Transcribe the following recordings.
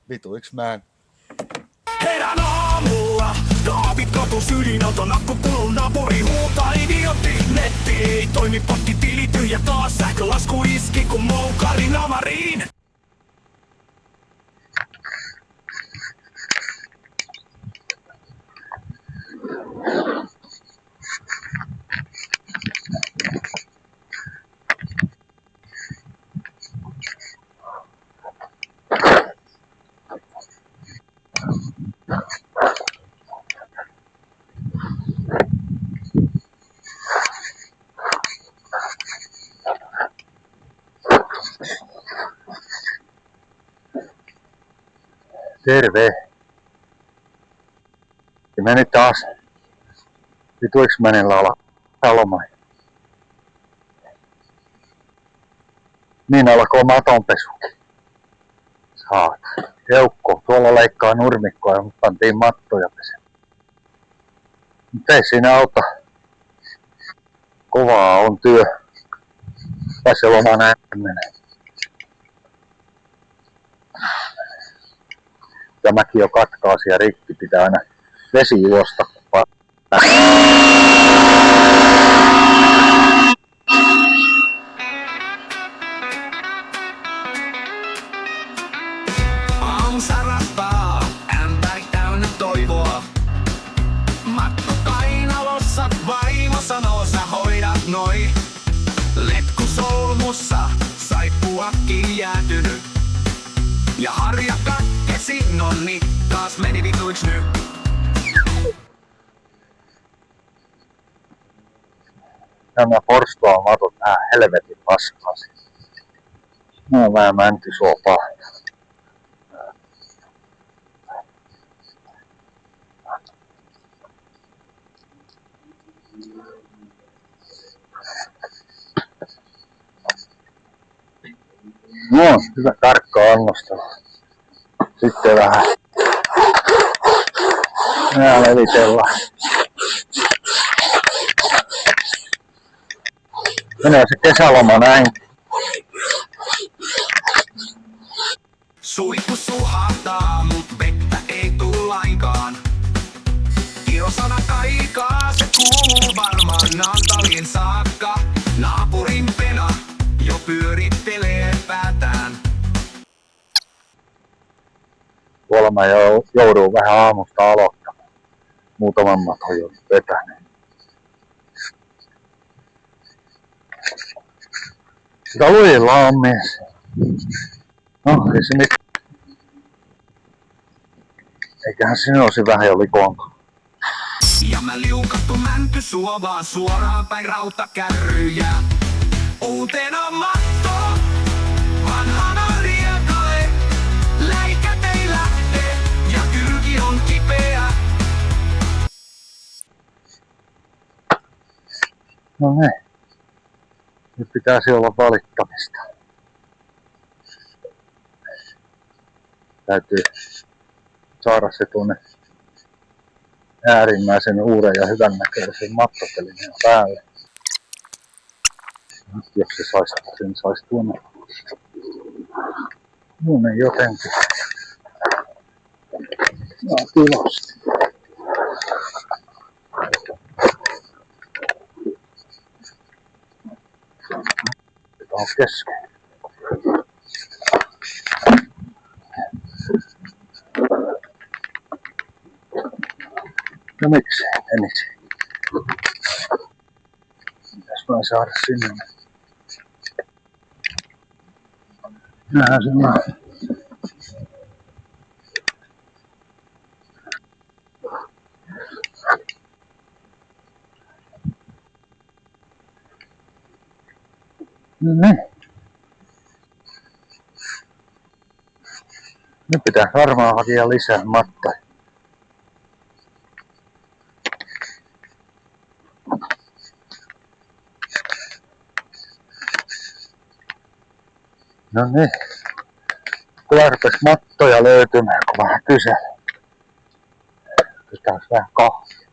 Vituiksi mä en. Herään aamulla, David katus ylinoton, akku kuluu, naapuri huutaa idiotti. Netti ei toimi, pankkitili tyhjä taas, sähkölasku iski kun moukarin avariin. Terve. Ja meni taas. Vituiksi menen laulomaan. Niin alkoi matonpesu. Saat. Eukko, tuolla leikkaa nurmikkoa ja pantiin mattoja peseen. Mutta ei siinä auta. Kovaa on työ. Tässä loma näin menee. Ja mäki jo katkaasi ja rikki, pitää aina vesi juosta. Aamu särähtää, ämpäri täynnä toivoa. Matto kainalossa, vaimo sanoo sä hoidat noi. Letku solmussa, saippuakin jäätynyt. Ja harja katkesi, nonni, taas meni vituiksi nyt. Nämä porstoa matot nää helvetin paskasi. Nää on vähän mäntysuopaa. No, hyvä tarkka annostelu. Sitten vähän nää levitellaan. Menee se kesäloma näin. Suihku suhahtaa, mut vettä ei tuu lainkaan. Kirosana kaikaa, se kuuluu varmaan Naantaliin saakka. Naapurin pena jo pyörittelee päätään. Tuolla mä joudun vähän aamusta aloittamaan. Muutaman maton jo vetänyt. Sitä lujilla on mies. No, ei se mitään. Eiköhän sinne olisi vähän jo likoonko. Ja mä liukattu mänty suovaan suoraan päin rautakärryjä. Uutena matto, vanhana riekae. Läikät ei lähte ja kylki on kipeä. No niin. Nyt pitäisi olla valittamista. Täytyy saada se tuonne äärimmäisen uuden ja hyvän näköisen mattotelineen päälle. Nyt jos se saisi tuonne jotenkin. No, tilasti. Tämä on kesken. No miksi? Eniksi. Mitäs mä saada sinne? Nähdään sinne. No niin. Nyt pitää varmaan hakea lisää mattoja. No niin. Kyllä rupes mattoja löytymään, kun vähän kysellä. Pitääks vähän kahvia.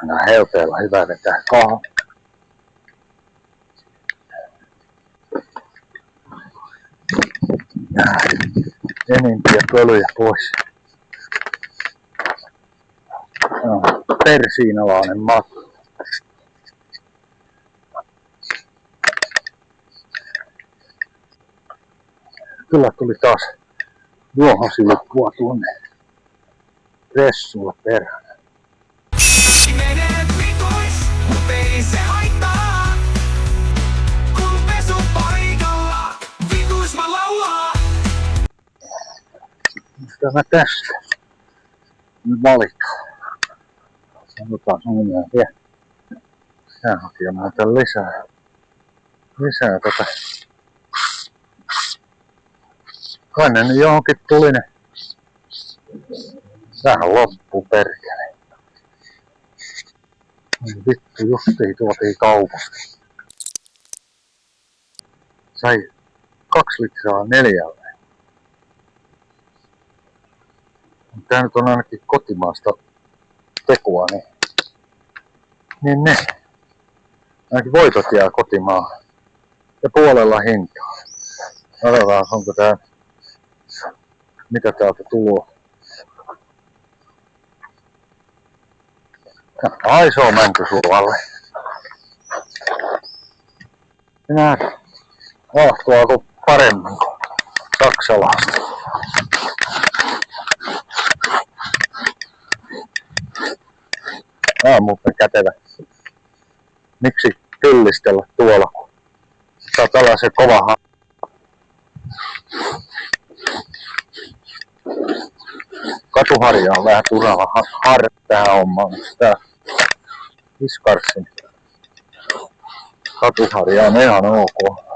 Aina helteellä hyvä vetää kahvia. enimpiä pölyjä pois. No, persiinalainen matto. Kyllä tuli taas juohosiippua tuonne ressulle perään. Menee vituis, mut ei se haittaa. Kun pesu paikalla, vituis mä laulaa. Mitä mä tästä nyt valitaan? Sanotaan suunnilleen vielä. Tää hakee muuten lisää tätä. Kai ne nyt johonkin tuli ne. Tähän loppuu perkele. Vittu justiin tuotiin kaupasta. Sai 2 litraa 4. Tää nyt on ainakin kotimaasta tekua, niin ne. Ainakin voitot jää kotimaan. Ja puolella hintaa. Katsotaan, onko tää, mitä täältä tuo. Ai se on mäntysuolalle. Enää ahtoako paremmin kuin saksalaista. Tää on muuten kätevä. Miksi kyllistellä tuolla, kun saa tällaisen kovan katuharja on vähän turhalla harja tähän hommaan. Tää Fiskarsin katuharja on ihan ok.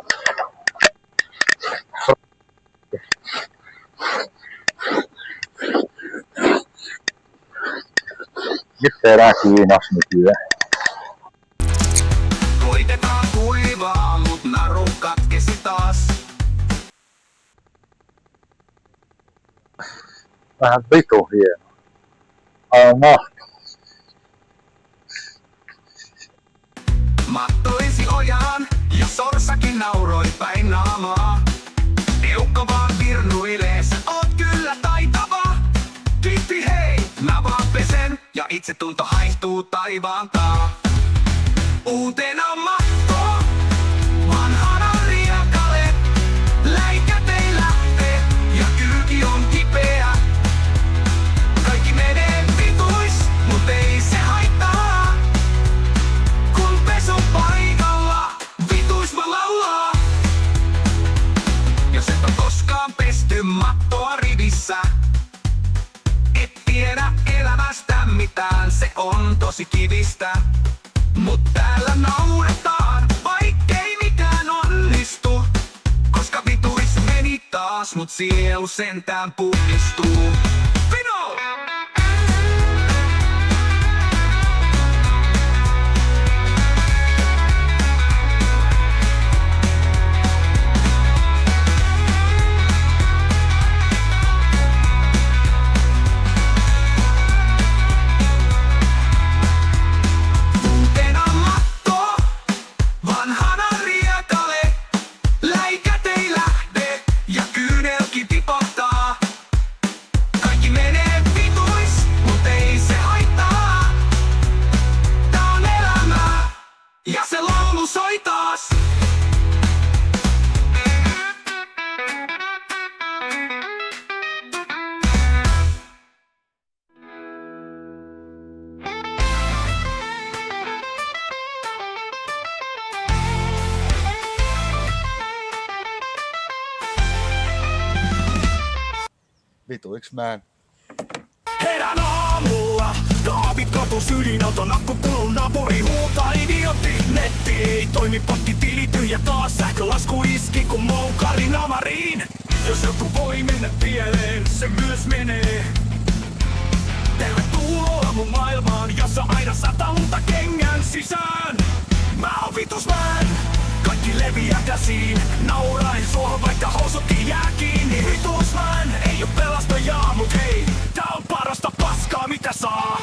Nyt tehdään Kiinas nykyään. Koitetaan kuivaa, mut naru katkesi taas. Vähän vitu hieno. Aivan mahtava. Mattoisi ojaan ja sorsakin nauroi päin naamaa. Eukko vaan virnuilee, sä oot kyllä taitava. Tyyppi hei, mä vaan pesen ja itsetunto haihtuu taivaan taa. Uutena matto, vanhana riekale. Läikä ei lähtee ja kylki on kipeä. Kaikki menee vituis, mut ei se haittaa. Kun pesu paikalla, vituis mä laulaa. Jos et oo koskaan pesty mattoa rivissä, et tiedä elämästä mitään, se on tosi kivistä. Mut täällä nauretaan, vaikkei mikään onnistu. Koska vituis meni taas, mut sielu sentään puhdistuu. Vino! Ja se laulu soi taas. Vituiks mä en? Herään aamulla, kaapit katus ydinoton, akku kulun, naapuri huutaa idiootti. Netti ei toimi, pakkitili tyhjä taas, sähkölasku iski kun moukari namariin. Jos joku voi mennä pieleen, se myös menee. Tervetuloa mun maailmaan, jossa aina sataa lunta kengän sisään. Mä oon vitusmään, kaikki leviää käsiin. Naurain suohon vaikka housutkin jää kiinni. Vitusmään, ei oo pelastajaa, mut hei, tää on parasta paskaa mitä saa.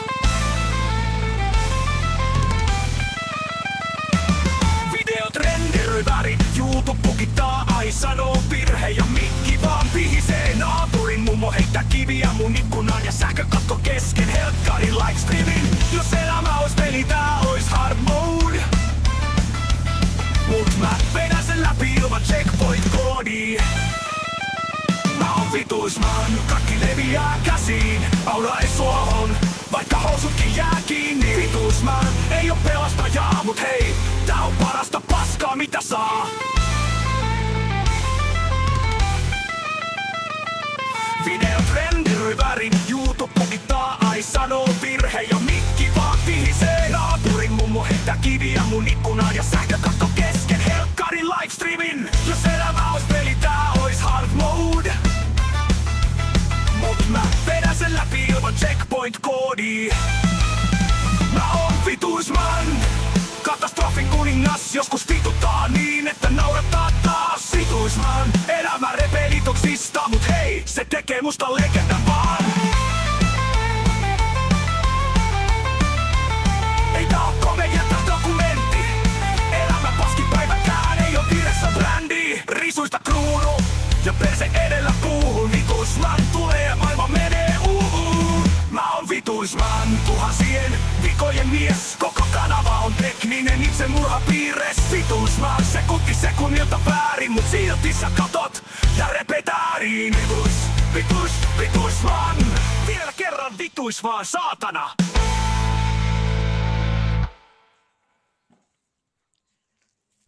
Videot renderöi värit, YouTube pukittaa, ai sanoo virhe ja mikki vaan pihisee naapuri. ja sähkökatko kesken helkkarin livestreamin. Jos elämä ois peli, tää ois hard mode. Mut mä vedän sen läpi ilman checkpoint-koodia. Mä oon vituisman, kaikki leviää käsiin. Aura ei suohon, vaikka housutkin jää kiinni. Vituisman ei oo pelastajaa, mut hei, tää on parasta paskaa mitä saa. Video trendoi värin, YouTube pukittaa, ai sanoo virhe ja mikki vaan vihisee. Naapurin mummo heittää kiviä mun ikkunaan ja sähkökatko kesken helkkarin livestreamin. Jos elämä ois peli, tää ois hard mode. Mut mä vedän sen läpi ilman checkpoint-koodia. Mä oon vituisman, katastrofin kuningas. Joskus vituttaa niin, että naurattaa taas. Vituisman, elämä repelitoksista, mut hei, se tekee musta legendan vaan. Ei tää oo komedia, tää dokumentti. Elämä paskipäiväkään ei oo viressä brändi. Risuista kruunu ja perse edellä puuhun. Vituisman tulee ja maailma menee Mä oon vituisman, tuhansien vikojen mies. Koko kanava on tekninen itsemurhapiirres. Vituisman, sekunti sekunnilta väärin, mut silti sä katot ja repet ääriin. Vituisman, vielä kerran vituisman, saatana.